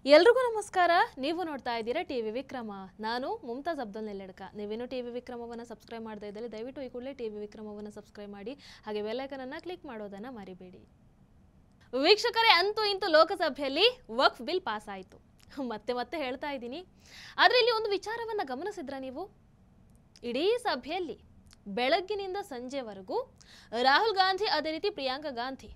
ಎಲ್ರಿಗೂ ನಮಸ್ಕಾರ. ನೀವು ನೋಡ್ತಾ ಇದ್ದೀರಾ ಟಿವಿ ವಿಕ್ರಮ. ನಾನು ಮುಮ್ತಾಜ್ ಅಬ್ದುಲ್ ನೆಲ್ಲಡ್ಕ. ನೀವೇನು ಟಿವಿ ವಿಕ್ರಮವನ್ನು ಸಬ್ಸ್ಕ್ರೈಬ್ ಮಾಡದೇ ಇದ್ದರೆ ದಯವಿಟ್ಟು ಈ ಕೂಡಲೇ ಟಿವಿ ವಿಕ್ರಮವನ್ನು ಸಬ್ಸ್ಕ್ರೈಬ್ ಮಾಡಿ, ಹಾಗೆ ಬೆಲ್ ಐಕಾನ್ ಅನ್ನು ಕ್ಲಿಕ್ ಮಾಡೋದನ್ನು ಮರಿಬೇಡಿ. ವೀಕ್ಷಕರೇ, ಅಂತೂ ಇಂತೂ ಲೋಕಸಭೆಯಲ್ಲಿ ವಕ್ಫ್ ಬಿಲ್ ಪಾಸ್ ಆಯಿತು. ಮತ್ತೆ ಹೇಳ್ತಾ ಇದ್ದೀನಿ. ಆದರೆ ಇಲ್ಲಿ ಒಂದು ವಿಚಾರವನ್ನು ಗಮನಿಸಿದ್ರ ನೀವು? ಇಡೀ ಸಭೆಯಲ್ಲಿ ಬೆಳಗ್ಗಿನಿಂದ ಸಂಜೆವರೆಗೂ ರಾಹುಲ್ ಗಾಂಧಿ, ಅದೇ ರೀತಿ ಪ್ರಿಯಾಂಕಾ ಗಾಂಧಿ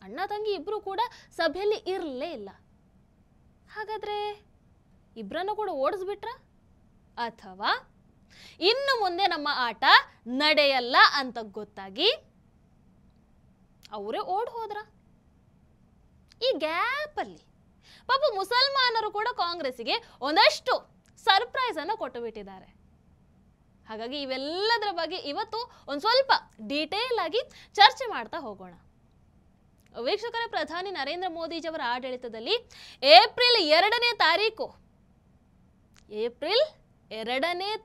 ಅಣ್ಣ ತಂಗಿ ಇಬ್ಬರು ಕೂಡ ಸಭೆಯಲ್ಲಿ ಇರಲೇ ಇಲ್ಲ. ಹಾಗಾದ್ರೆ ಇಬ್ಬರನ್ನು ಕೂಡ ಓಡಿಸ್ಬಿಟ್ರ, ಅಥವಾ ಇನ್ನು ಮುಂದೆ ನಮ್ಮ ಆಟ ನಡೆಯಲ್ಲ ಅಂತ ಗೊತ್ತಾಗಿ ಅವರೇ ಓಡ್ ಹೋದ್ರ? ಈ ಗ್ಯಾಪ್ ಅಲ್ಲಿ ಪಾಪ ಮುಸಲ್ಮಾನರು ಕೂಡ ಕಾಂಗ್ರೆಸ್ಸಿಗೆ ಒಂದಷ್ಟು ಸರ್ಪ್ರೈಸ್ ಅನ್ನು ಕೊಟ್ಟು ಬಿಟ್ಟಿದ್ದಾರೆ. ಹಾಗಾಗಿ ಇವೆಲ್ಲದರ ಬಗ್ಗೆ ಇವತ್ತು ಒಂದು ಸ್ವಲ್ಪ ಡೀಟೇಲ್ ಆಗಿ ಚರ್ಚೆ ಮಾಡ್ತಾ ಹೋಗೋಣ. ವೀಕ್ಷಕರೇ, ಪ್ರಧಾನಿ ನರೇಂದ್ರ ಮೋದಿಜಿಯವರ ಆಡಳಿತದಲ್ಲಿ ಏಪ್ರಿಲ್ 2ನೇ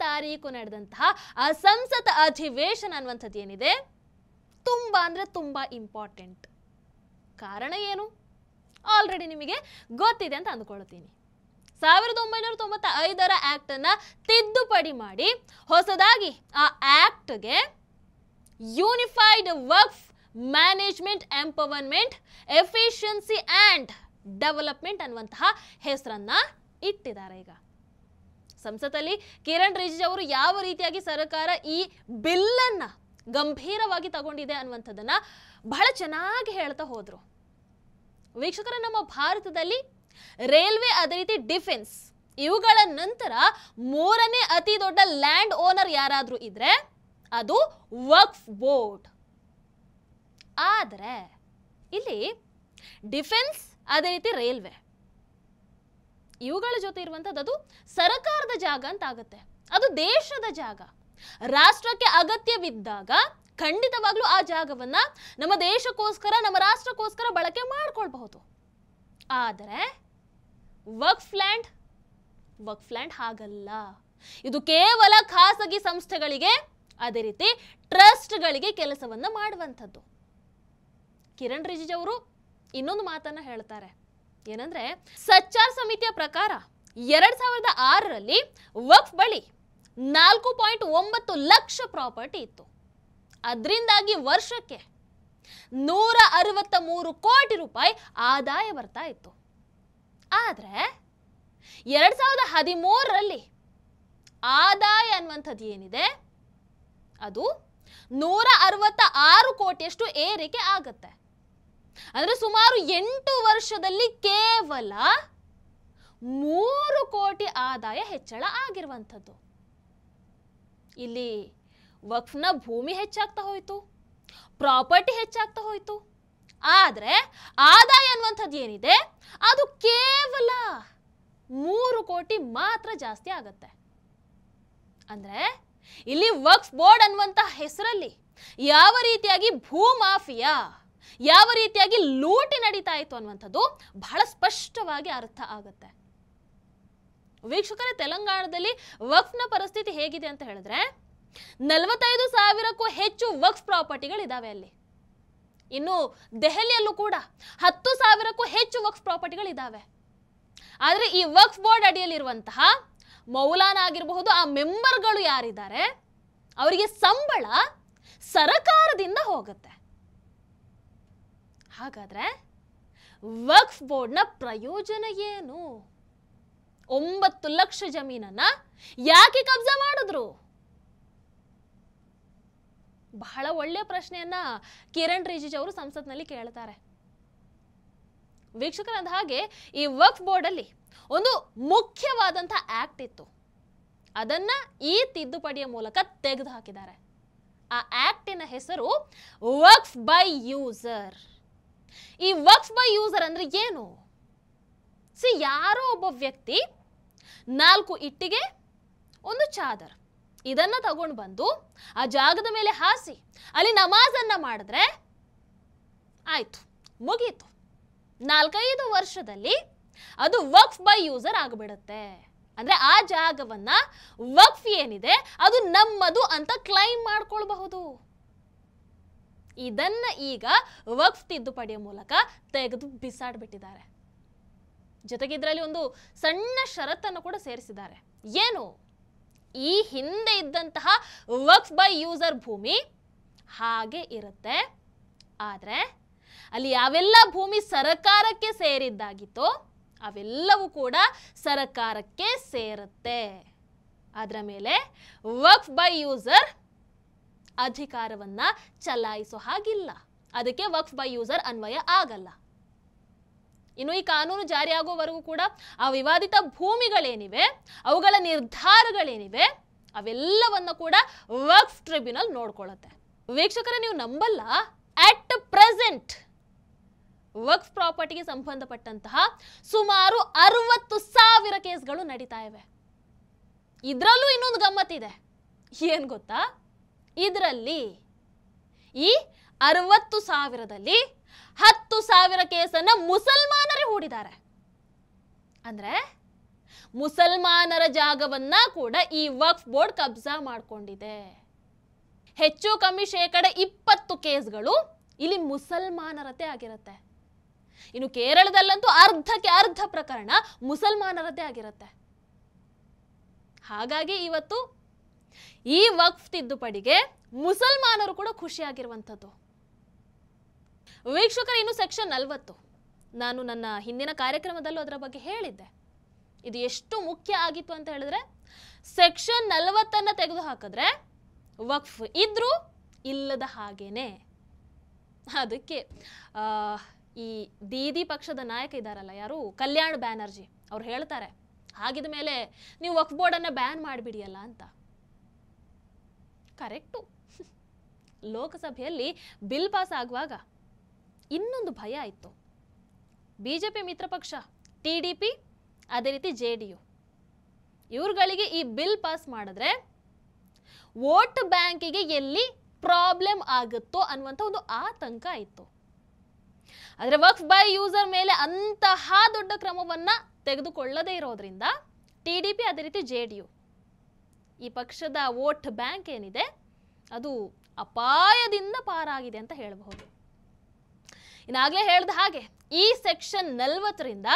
ತಾರೀಕು ನಡೆದಂತಹ ಆ ಸಂಸತ್ ಅಧಿವೇಶನ ಅನ್ನುವಂಥದ್ದು ಏನಿದೆ, ತುಂಬಾ ಅಂದ್ರೆ ತುಂಬಾ ಇಂಪಾರ್ಟೆಂಟ್. ಕಾರಣ ಏನು ಆಲ್ರೆಡಿ ನಿಮಗೆ ಗೊತ್ತಿದೆ ಅಂತ ಅಂದ್ಕೊಳ್ತೀನಿ. 1995ರ ಆಕ್ಟ್ ಅನ್ನ ತಿದ್ದುಪಡಿ ಮಾಡಿ ಹೊಸದಾಗಿ ಆ ಆಕ್ಟ್ಗೆ unified Waqf management empowerment efficiency and development ಅನ್ನುವಂತಹ ಹೆಸರನ್ನ ಇಟ್ಟಿದ್ದಾರೆ. ಈಗ ಸಂಸತ್ತಲ್ಲಿ ಕಿರಣ್ ರಿಜಿಜು ಅವರು ಯಾವ ರೀತಿಯಾಗಿ ಸರ್ಕಾರ ಈ ಬಿಲ್ ಅನ್ನ ಗಂಭೀರವಾಗಿ ತಗೊಂಡಿದೆ ಅನ್ನುವಂಥದ್ದನ್ನ ಬಹಳ ಚೆನ್ನಾಗಿ ಹೇಳ್ತಾ ಹೋದ್ರು. ವೀಕ್ಷಕರ, ನಮ್ಮ ಭಾರತದಲ್ಲಿ ರೈಲ್ವೆ, ಅದೇ ರೀತಿ ಡಿಫೆನ್ಸ್, ಇವುಗಳ ನಂತರ 3ನೇ ಅತಿ ದೊಡ್ಡ ಲ್ಯಾಂಡ್ ಓನರ್ ಯಾರಾದ್ರೂ ಇದ್ರೆ ಅದು ವಕ್ಫ್ ಬೋರ್ಡ್. ಆದರೆ ಇಲ್ಲಿ ಡಿಫೆನ್ಸ್, ಅದೇ ರೀತಿ ರೈಲ್ವೆ, ಇವುಗಳ ಜೊತೆ ಇರುವಂಥದ್ದು ಅದು ಸರ್ಕಾರದ ಜಾಗ ಅಂತ ಆಗುತ್ತೆ. ಅದು ದೇಶದ ಜಾಗ. ರಾಷ್ಟ್ರಕ್ಕೆ ಅಗತ್ಯವಿದ್ದಾಗ ಖಂಡಿತವಾಗ್ಲೂ ಆ ಜಾಗವನ್ನ ನಮ್ಮ ದೇಶಕ್ಕೋಸ್ಕರ, ನಮ್ಮ ರಾಷ್ಟ್ರಕ್ಕೋಸ್ಕರ ಬಳಕೆ ಮಾಡ್ಕೊಳ್ಬಹುದು. ಆದರೆ ವಕ್ಫ್ ಲ್ಯಾಂಡ್ ಹಾಗಲ್ಲ. ಇದು ಕೇವಲ ಖಾಸಗಿ ಸಂಸ್ಥೆಗಳಿಗೆ, ಅದೇ ರೀತಿ ಟ್ರಸ್ಟ್ಗಳಿಗೆ ಕೆಲಸವನ್ನ ಮಾಡುವಂಥದ್ದು. ಕಿರಣ್ ರಿಜಿಜು ಅವರು ಇನ್ನೊಂದು ಮಾತನ್ನ ಹೇಳ್ತಾರೆ. ಏನಂದ್ರೆ, ಸಚ್ಚಾರ್ ಸಮಿತಿಯ ಪ್ರಕಾರ 2006ರಲ್ಲಿ ವಕ್ಫ್ ಬಳಿ 4.9 ಲಕ್ಷ ಪ್ರಾಪರ್ಟಿ ಇತ್ತು. ಅದರಿಂದಾಗಿ ವರ್ಷಕ್ಕೆ 163 ಕೋಟಿ ರೂಪಾಯಿ ಆದಾಯ ಬರ್ತಾ ಇತ್ತು. ಆದ್ರೆ 2013ರಲ್ಲಿ ಆದಾಯ ಅನ್ನುವಂಥದ್ದು ಏನಿದೆ ಅದು 166 ಕೋಟಿಯಷ್ಟು ಏರಿಕೆ ಆಗುತ್ತೆ. ಅಂದ್ರೆ ಸುಮಾರು 8 ವರ್ಷದಲ್ಲಿ ಕೇವಲ 3 ಕೋಟಿ ಆದಾಯ ಹೆಚ್ಚಳ ಆಗಿರುವಂಥದ್ದು. ಇಲ್ಲಿ ವಕ್ಫ್ನ ಭೂಮಿ ಹೆಚ್ಚಾಗ್ತಾ ಹೋಯ್ತು, ಪ್ರಾಪರ್ಟಿ ಹೆಚ್ಚಾಗ್ತಾ ಹೋಯ್ತು. ಆದ್ರೆ ಆದಾಯ ಅನ್ನುವಂಥದ್ದು ಏನಿದೆ ಅದು ಕೇವಲ 3 ಕೋಟಿ ಮಾತ್ರ ಜಾಸ್ತಿ ಆಗತ್ತೆ. ಅಂದ್ರೆ ಇಲ್ಲಿ ವಕ್ಫ್ ಬೋರ್ಡ್ ಅನ್ನುವಂಥ ಹೆಸರಲ್ಲಿ ಯಾವ ರೀತಿಯಾಗಿ ಭೂಮಾಫಿಯಾ, ಯಾವ ರೀತಿಯಾಗಿ ಲೂಟಿ ನಡೀತಾ ಇತ್ತು ಅನ್ನುವಂಥದ್ದು ಬಹಳ ಸ್ಪಷ್ಟವಾಗಿ ಅರ್ಥ ಆಗುತ್ತೆ. ವೀಕ್ಷಕರೇ, ತೆಲಂಗಾಣದಲ್ಲಿ ವಕ್ಫ್ನ ಪರಿಸ್ಥಿತಿ ಹೇಗಿದೆ ಅಂತ ಹೇಳಿದ್ರೆ 45,000ಕ್ಕೂ ಹೆಚ್ಚು ವಕ್ಫ್ ಪ್ರಾಪರ್ಟಿಗಳಿದಾವೆ ಅಲ್ಲಿ. ಇನ್ನು ದೆಹಲಿಯಲ್ಲೂ ಕೂಡ 10,000ಕ್ಕೂ ಹೆಚ್ಚು ವಕ್ಫ್ ಪ್ರಾಪರ್ಟಿಗಳಿದಾವೆ. ಆದ್ರೆ ಈ ವಕ್ಫ್ ಬೋರ್ಡ್ ಅಡಿಯಲ್ಲಿರುವಂತಹ ಮೌಲಾನ ಆಗಿರಬಹುದು, ಆ ಮೆಂಬರ್ಗಳು ಯಾರಿದ್ದಾರೆ ಅವರಿಗೆ ಸಂಬಳ ಸರ್ಕಾರದಿಂದ ಹೋಗುತ್ತೆ. ಹಾಗಾದ್ರೆ ವಕ್ಫ್ ಬೋರ್ಡ್ನ ಪ್ರಯೋಜನ ಏನು? 9 ಲಕ್ಷ ಜಮೀನನ್ನ ಯಾಕೆ ಕಬ್ಜಾ ಮಾಡಿದ್ರು? ಬಹಳ ಒಳ್ಳೆಯ ಪ್ರಶ್ನೆಯನ್ನ ಕಿರಣ್ ರಿಜಿಜು ಅವರು ಸಂಸತ್ನಲ್ಲಿ ಕೇಳ್ತಾರೆ. ವೀಕ್ಷಕರಂದ ಹಾಗೆ ಈ ವಕ್ಫ್ ಬೋರ್ಡ್ ಅಲ್ಲಿ ಒಂದು ಮುಖ್ಯವಾದಂತ ಆಕ್ಟ್ ಇತ್ತು. ಅದನ್ನ ಈ ತಿದ್ದುಪಡಿಯ ಮೂಲಕ ತೆಗೆದು ಹಾಕಿದ್ದಾರೆ. ಆ ಆಕ್ಟಿನ ಹೆಸರು ವಕ್ಫ್ ಬೈ ಯೂಸರ್. ಈ ವಕ್ಫ್ ಬೈ ಯೂಸರ್ ಅಂದ್ರೆ ಏನು? ಯಾರೋ ಒಬ್ಬ ವ್ಯಕ್ತಿ 4 ಇಟ್ಟಿಗೆ, 1 ಚಾದರ್ ಇದನ್ನ ತಗೊಂಡು ಬಂದು ಆ ಜಾಗದ ಮೇಲೆ ಹಾಸಿ ಅಲ್ಲಿ ನಮಾಜನ್ನ ಮಾಡಿದ್ರೆ ಆಯ್ತು, ಮುಗೀತು. 4-5 ವರ್ಷದಲ್ಲಿ ಅದು ವಕ್ಫ್ ಬೈ ಯೂಸರ್ ಆಗಿಬಿಡುತ್ತೆ. ಅಂದ್ರೆ ಆ ಜಾಗವನ್ನ ವಕ್ಫ್ ಏನಿದೆ ಅದು ನಮ್ಮದು ಅಂತ ಕ್ಲೈಮ್ ಮಾಡ್ಕೊಳ್ಬಹುದು. ಇದನ್ನ ಈಗ ವಕ್ಫ್ ತಿದ್ದುಪಡಿಯ ಮೂಲಕ ತೆಗೆದು ಬಿಸಾಡ್ಬಿಟ್ಟಿದ್ದಾರೆ. ಜೊತೆಗೆ ಇದರಲ್ಲಿ ಒಂದು ಸಣ್ಣ ಷರತ್ತನ್ನು ಕೂಡ ಸೇರಿಸಿದ್ದಾರೆ. ಏನು? ಈ ಹಿಂದೆ ಇದ್ದಂತಹ ವಕ್ಫ್ ಬೈ ಯೂಸರ್ ಭೂಮಿ ಹಾಗೆ ಇರುತ್ತೆ, ಆದರೆ ಅಲ್ಲಿ ಯಾವೆಲ್ಲ ಭೂಮಿ ಸರ್ಕಾರಕ್ಕೆ ಸೇರಿದ್ದಾಗಿತ್ತೋ ಅವೆಲ್ಲವೂ ಕೂಡ ಸರ್ಕಾರಕ್ಕೆ ಸೇರುತ್ತೆ. ಅದರ ಮೇಲೆ ವಕ್ಫ್ ಬೈ ಯೂಸರ್ ಅಧಿಕಾರವನ್ನ ಚಲಾಯಿಸೋ ಹಾಗಿಲ್ಲ. ಅದಕ್ಕೆ ವಕ್ಫ್ ಬೈ ಯೂಸರ್ ಅನ್ವಯ ಆಗಲ್ಲ. ಇನ್ನು ಈ ಕಾನೂನು ಜಾರಿಯಾಗುವವರೆಗೂ ಕೂಡ ಆ ವಿವಾದಿತ ಭೂಮಿಗಳೇನಿವೆ, ಅವುಗಳ ನಿರ್ಧಾರಗಳೇನಿವೆ, ಅವೆಲ್ಲವನ್ನ ಕೂಡ ವಕ್ಫ್ ಟ್ರಿಬ್ಯುನಲ್ ನೋಡ್ಕೊಳ್ಳುತ್ತೆ. ವೀಕ್ಷಕರೇ, ನೀವು ನಂಬಲ್ಲ, ಅಟ್ ಪ್ರೆಸೆಂಟ್ ವಕ್ಫ್ ಪ್ರಾಪರ್ಟಿಗೆ ಸಂಬಂಧಪಟ್ಟಂತಹ ಸುಮಾರು 60,000 ಕೇಸ್ಗಳು ನಡೀತಾ ಇವೆ. ಇದರಲ್ಲೂ ಇನ್ನೊಂದು ಗಮ್ಮತ್ತಿದೆ. ಏನ್ ಗೊತ್ತಾ? ಇದರಲ್ಲಿ ಈ 60,000ದಲ್ಲಿ 10,000 ಕೇಸನ್ನ ಮುಸಲ್ಮಾನರೇ ಹೂಡಿದ್ದಾರೆ. ಅಂದ್ರೆ ಮುಸಲ್ಮಾನರ ಜಾಗವನ್ನ ಕೂಡ ಈ ವಕ್ಫ್ ಬೋರ್ಡ್ ಕಬ್ಜಾ ಮಾಡಿಕೊಂಡಿದೆ. ಹೆಚ್ಚು ಕಮ್ಮಿ 20% ಕೇಸ್ಗಳು ಇಲ್ಲಿ ಮುಸಲ್ಮಾನರದ್ದೇ ಆಗಿರುತ್ತೆ. ಇನ್ನು ಕೇರಳದಲ್ಲಂತೂ ಅರ್ಧಕ್ಕೆ ಅರ್ಧ ಪ್ರಕರಣ ಮುಸಲ್ಮಾನರದ್ದೇ ಆಗಿರುತ್ತೆ. ಹಾಗಾಗಿ ಇವತ್ತು ಈ ವಕ್ಫ್ ತಿದ್ದುಪಡಿಗೆ ಮುಸಲ್ಮಾನರು ಕೂಡ ಖುಷಿಯಾಗಿರುವಂಥದ್ದು. ವೀಕ್ಷಕರು, ಇನ್ನು ಸೆಕ್ಷನ್ 40, ನಾನು ನನ್ನ ಹಿಂದಿನ ಕಾರ್ಯಕ್ರಮದಲ್ಲೂ ಅದರ ಬಗ್ಗೆ ಹೇಳಿದ್ದೆ. ಇದು ಎಷ್ಟು ಮುಖ್ಯ ಆಗಿತ್ತು ಅಂತ ಹೇಳಿದ್ರೆ, ಸೆಕ್ಷನ್ 40 ತೆಗೆದು ಹಾಕಿದ್ರೆ ವಕ್ಫ್ ಇದ್ರೂ ಇಲ್ಲದ ಹಾಗೇನೆ. ಅದಕ್ಕೆ ಈ ದೀದಿ ಪಕ್ಷದ ನಾಯಕ ಇದ್ದಾರಲ್ಲ, ಯಾರು, ಕಲ್ಯಾಣ್ ಬ್ಯಾನರ್ಜಿ, ಅವ್ರು ಹೇಳ್ತಾರೆ, ಹಾಗಿದ ಮೇಲೆ ನೀವು ವಕ್ಫ್ ಬೋರ್ಡನ್ನು ಬ್ಯಾನ್ ಮಾಡಿಬಿಡಿಯಲ್ಲ ಅಂತ. ಕರೆಕ್ಟು. ಲೋಕಸಭೆಯಲ್ಲಿ ಬಿಲ್ ಪಾಸ್ ಆಗುವಾಗ ಇನ್ನೊಂದು ಭಯ ಇತ್ತು. ಬಿಜೆಪಿ ಮಿತ್ರ ಪಕ್ಷ ಟಿಡಿಪಿ, ಅದೇ ರೀತಿ ಜೆಡಿಯು, ಇವ್ರುಗಳಿಗೆ ಈ ಬಿಲ್ ಪಾಸ್ ಮಾಡಿದ್ರೆ ವೋಟ್ ಬ್ಯಾಂಕಿಗೆ ಎಲ್ಲಿ ಪ್ರಾಬ್ಲಮ್ ಆಗುತ್ತೋ ಅನ್ನುವಂಥ ಒಂದು ಆತಂಕ ಇತ್ತು. ಆದರೆ ವಕ್ಫ್ ಬೈ ಯೂಸರ್ ಮೇಲೆ ಅಂತಹ ದೊಡ್ಡ ಕ್ರಮವನ್ನ ತೆಗೆದುಕೊಳ್ಳದೇ ಇರೋದ್ರಿಂದ ಟಿಡಿಪಿ, ಅದೇ ರೀತಿ ಜೆಡಿಯು, ಈ ಪಕ್ಷದ ವೋಟ್ ಬ್ಯಾಂಕ್ ಏನಿದೆ ಅದು ಅಪಾಯದಿಂದ ಪಾರಾಗಿದೆ ಅಂತ ಹೇಳಬಹುದು. ಇನ್ನಾಗಲೇ ಹೇಳ್ದ ಹಾಗೆ ಈ ಸೆಕ್ಷನ್ 40ರಿಂದ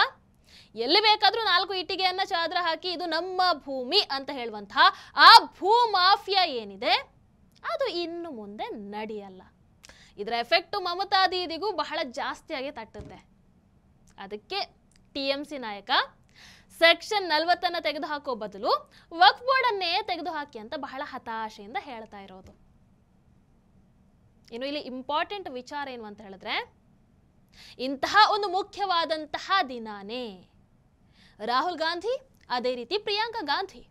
ಎಲ್ಲಿ ಬೇಕಾದ್ರೂ 4 ಇಟ್ಟಿಗೆಯನ್ನ ಚಾದ್ರ ಹಾಕಿ ಇದು ನಮ್ಮ ಭೂಮಿ ಅಂತ ಹೇಳುವಂತಹ ಆ ಭೂ ಮಾಫಿಯಾ ಏನಿದೆ ಅದು ಇನ್ನು ಮುಂದೆ ನಡೆಯಲ್ಲ. ಇದರ ಎಫೆಕ್ಟ್ ಮಮತಾ ದೀದಿಗೂ ಬಹಳ ಜಾಸ್ತಿಯಾಗಿ ತಟ್ಟುತ್ತೆ. ಅದಕ್ಕೆ ಟಿಎಂಸಿ ನಾಯಕ ಸೆಕ್ಷನ್ 40 ತೆಗೆದುಹಾಕೋ ಬದಲು ವಕ್ಫ್ ಬೋರ್ಡ್ ಅನ್ನೇ ತೆಗೆದುಹಾಕಿ ಅಂತ ಬಹಳ ಹತಾಶೆಯಿಂದ ಹೇಳ್ತಾ ಇರೋದು. ಇನ್ನು ಇಲ್ಲಿ ಇಂಪಾರ್ಟೆಂಟ್ ವಿಚಾರ ಏನು ಅಂತ ಹೇಳಿದ್ರೆ, ಇಂತಹ ಒಂದು ಮುಖ್ಯವಾದಂತಹ ದಿನಾನೇ ರಾಹುಲ್ ಗಾಂಧಿ, ಅದೇ ರೀತಿ ಪ್ರಿಯಾಂಕಾ ಗಾಂಧಿ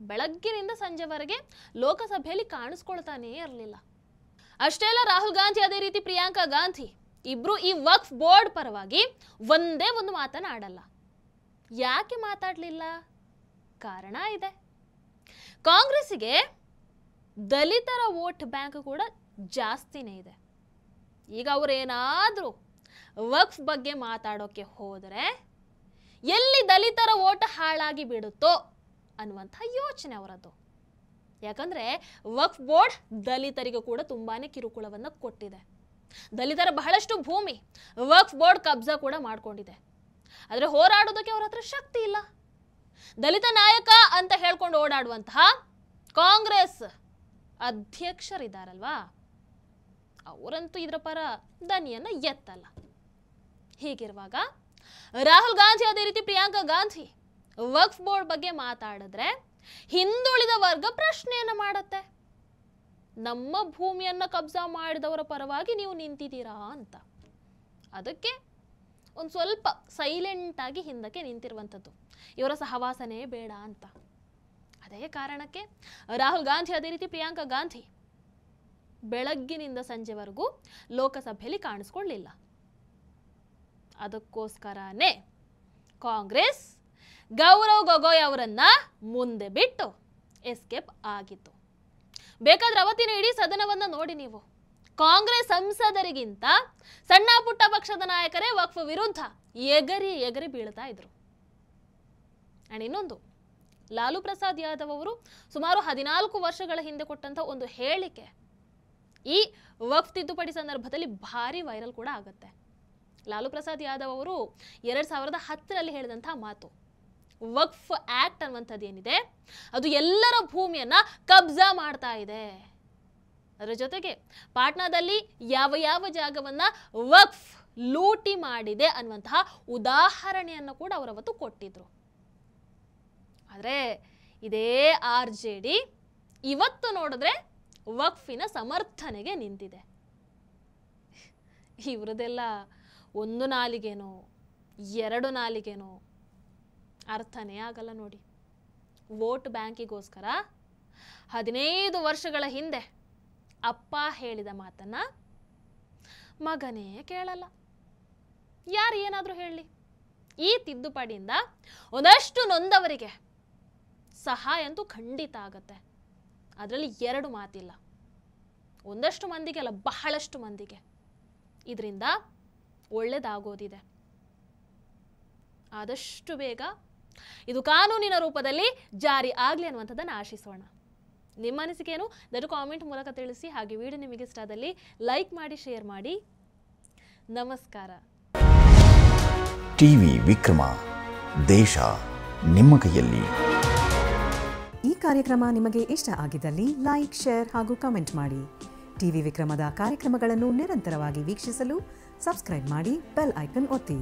ಬೆಳಗ್ಗಿನಿಂದ ಸಂಜೆವರೆಗೆ ಲೋಕಸಭೆಯಲ್ಲಿ ಕಾಣಿಸ್ಕೊಳ್ತಾನೇ ಇರಲಿಲ್ಲ. ಅಷ್ಟೇ ಅಲ್ಲ, ರಾಹುಲ್ ಗಾಂಧಿ ಅದೇ ರೀತಿ ಪ್ರಿಯಾಂಕಾ ಗಾಂಧಿ ಇಬ್ರು ಈ ವಕ್ಫ್ ಬೋರ್ಡ್ ಪರವಾಗಿ ಒಂದೇ ಒಂದು ಮಾತನಾಡಲ್ಲ. ಯಾಕೆ ಮಾತಾಡಲಿಲ್ಲ? ಕಾರಣ ಇದೆ. ಕಾಂಗ್ರೆಸ್ಸಿಗೆ ದಲಿತರ ವೋಟ್ ಬ್ಯಾಂಕ್ ಕೂಡ ಜಾಸ್ತಿನೇ ಇದೆ. ಈಗ ಅವರೇನಾದರೂ ವಕ್ಫ್ ಬಗ್ಗೆ ಮಾತಾಡೋಕೆ ಹೋದರೆ ಎಲ್ಲಿ ದಲಿತರ ವೋಟ್ ಹಾಳಾಗಿ ಬಿಡುತ್ತೋ ಅನ್ನುವಂಥ ಯೋಚನೆ ಅವರದ್ದು. ಯಾಕಂದ್ರೆ ವಕ್ಫ್ ಬೋರ್ಡ್ ದಲಿತರಿಗೂ ಕೂಡ ತುಂಬಾನೇ ಕಿರುಕುಳವನ್ನು ಕೊಟ್ಟಿದೆ. ದಲಿತರ ಬಹಳಷ್ಟು ಭೂಮಿ ವಕ್ಫ್ ಬೋರ್ಡ್ ಕಬ್ಜಾ ಕೂಡ ಮಾಡ್ಕೊಂಡಿದೆ. ಆದರೆ ಹೋರಾಡೋದಕ್ಕೆ ಅವ್ರ ಹತ್ರ ಶಕ್ತಿ ಇಲ್ಲ. ದಲಿತ ನಾಯಕ ಅಂತ ಹೇಳ್ಕೊಂಡು ಓಡಾಡುವಂತಹ ಕಾಂಗ್ರೆಸ್ ಅಧ್ಯಕ್ಷರಿದ್ದಾರಲ್ವಾ, ಅವರಂತೂ ಇದರ ಪರ ದನಿಯನ್ನ ಎತ್ತಲ್ಲ. ಹೀಗಿರುವಾಗ ರಾಹುಲ್ ಗಾಂಧಿ ಅದೇ ರೀತಿ ಪ್ರಿಯಾಂಕಾ ಗಾಂಧಿ ವಕ್ಫ್ ಬೋರ್ಡ್ ಬಗ್ಗೆ ಮಾತಾಡಿದ್ರೆ ಹಿಂದುಳಿದ ವರ್ಗ ಪ್ರಶ್ನೆಯನ್ನ ಮಾಡುತ್ತೆ. ನಮ್ಮ ಭೂಮಿಯನ್ನ ಕಬ್ಜಾ ಮಾಡಿದವರ ಪರವಾಗಿ ನೀವು ನಿಂತಿದ್ದೀರಾ ಅಂತ. ಅದಕ್ಕೆ ಒಂದು ಸ್ವಲ್ಪ ಸೈಲೆಂಟ್ ಆಗಿ ಹಿಂದಕ್ಕೆ ನಿಂತಿರುವಂಥದ್ದು, ಇವರ ಸಹವಾಸನೇ ಬೇಡ ಅಂತ. ಅದೇ ಕಾರಣಕ್ಕೆ ರಾಹುಲ್ ಗಾಂಧಿ ಅದೇ ರೀತಿ ಪ್ರಿಯಾಂಕಾ ಗಾಂಧಿ ಬೆಳಗ್ಗಿನಿಂದ ಸಂಜೆವರೆಗೂ ಲೋಕಸಭೆಯಲ್ಲಿ ಕಾಣಿಸ್ಕೊಳ್ಳಿಲ್ಲ. ಅದಕ್ಕೋಸ್ಕರನೇ ಕಾಂಗ್ರೆಸ್ ಗೌರವ್ ಗೊಗೊಯ್ ಅವರನ್ನ ಮುಂದೆ ಬಿಟ್ಟು ಎಸ್ಕೇಪ್ ಆಗಿತ್ತು. ಬೇಕಾದ್ರೆ ಅವತ್ತಿನ ಇಡೀ ಸದನವನ್ನ ನೋಡಿ ನೀವು, ಕಾಂಗ್ರೆಸ್ ಸಂಸದರಿಗಿಂತ ಸಣ್ಣ ಪುಟ್ಟ ಪಕ್ಷದ ನಾಯಕರೇ ವಕ್ಫ್ ವಿರುದ್ಧ ಎಗರಿ ಎಗರಿ ಬೀಳ್ತಾ ಇದ್ರು. ಅಂಡ್ ಇನ್ನೊಂದು, ಲಾಲು ಪ್ರಸಾದ್ ಯಾದವ್ ಅವರು ಸುಮಾರು 14 ವರ್ಷಗಳ ಹಿಂದೆ ಕೊಟ್ಟಂತ ಒಂದು ಹೇಳಿಕೆ ಈ ವಕ್ಫ್ ತಿದ್ದುಪಡಿ ಸಂದರ್ಭದಲ್ಲಿ ಭಾರಿ ವೈರಲ್ ಕೂಡ ಆಗುತ್ತೆ. ಲಾಲು ಪ್ರಸಾದ್ ಯಾದವ್ ಅವರು 2010ರಲ್ಲಿ ಹೇಳಿದಂಥ ಮಾತು, ವಕ್ಫ್ ಆಕ್ಟ್ ಅನ್ನುವಂಥದ್ದು ಏನಿದೆ ಅದು ಎಲ್ಲರ ಭೂಮಿಯನ್ನ ಕಬ್ಜಾ ಮಾಡ್ತಾ ಇದೆ. ಅದರ ಜೊತೆಗೆ ಪಾಟ್ನಾದಲ್ಲಿ ಯಾವ ಯಾವ ಜಾಗವನ್ನ ವಕ್ಫ್ ಲೂಟಿ ಮಾಡಿದೆ ಅನ್ನುವಂತಹ ಉದಾಹರಣೆಯನ್ನು ಕೂಡ ಅವರವತ್ತು ಕೊಟ್ಟಿದ್ರು. ಆದರೆ ಇದೇ RJD ಇವತ್ತು ನೋಡಿದ್ರೆ ವಕ್ಫಿನ ಸಮರ್ಥನೆಗೆ ನಿಂತಿದೆ. ಇವರದೆಲ್ಲ ಒಂದು ನಾಲಿಗೆನೋ ಎರಡು ನಾಲಿಗೆನೋ ಅರ್ಥನೇ ಆಗಲ್ಲ ನೋಡಿ. ವೋಟ್ ಬ್ಯಾಂಕಿಗೋಸ್ಕರ 15 ವರ್ಷಗಳ ಹಿಂದೆ ಅಪ್ಪ ಹೇಳಿದ ಮಾತನ್ನ ಮಗನೇ ಕೇಳಲ್ಲ. ಯಾರು ಏನಾದರೂ ಹೇಳಲಿ, ಈ ತಿದ್ದುಪಡಿಯಿಂದ ಒಂದಷ್ಟು ನೊಂದವರಿಗೆ ಸಹಾಯ ಅಂತೂ ಖಂಡಿತ ಆಗತ್ತೆ. ಅದರಲ್ಲಿ ಎರಡು ಮಾತಿಲ್ಲ. ಒಂದಷ್ಟು ಮಂದಿಗೆ ಅಲ್ಲ, ಬಹಳಷ್ಟು ಮಂದಿಗೆ ಇದರಿಂದ ಒಳ್ಳೆಯದಾಗೋದಿದೆ. ಆದಷ್ಟು ಬೇಗ ಇದು ಕಾನೂನಿನ ರೂಪದಲ್ಲಿ ಜಾರಿ ಆಗಲಿ ಅನ್ನುವಂಥದ್ದನ್ನು ಆಶಿಸೋಣ. ನಿಮ್ಮ ಅನಿಸಿಕೆಯನ್ನು ದಯವಿಟ್ಟು ಕಾಮೆಂಟ್ ಮೂಲಕ ತಿಳಿಸಿ. ಹಾಗೆ ವಿಡಿಯೋ ನಿಮಗೆ ಇಷ್ಟ ಆದಲ್ಲಿ ಲೈಕ್ ಮಾಡಿ, ಶೇರ್ ಮಾಡಿ. ನಮಸ್ಕಾರ. ಟಿವಿ ವಿಕ್ರಮ, ದೇಶ ನಿಮ್ಮ ಕೈಯಲ್ಲಿ. ಈ ಕಾರ್ಯಕ್ರಮ ನಿಮಗೆ ಇಷ್ಟ ಆಗಿದ್ದಲ್ಲಿ ಲೈಕ್, ಶೇರ್ ಹಾಗೂ ಕಮೆಂಟ್ ಮಾಡಿ. ಟಿವಿ ವಿಕ್ರಮದ ಕಾರ್ಯಕ್ರಮಗಳನ್ನು ನಿರಂತರವಾಗಿ ವೀಕ್ಷಿಸಲು ಸಬ್ಸ್ಕ್ರೈಬ್ ಮಾಡಿ, ಬೆಲ್ ಐಕನ್ ಒತ್ತಿ.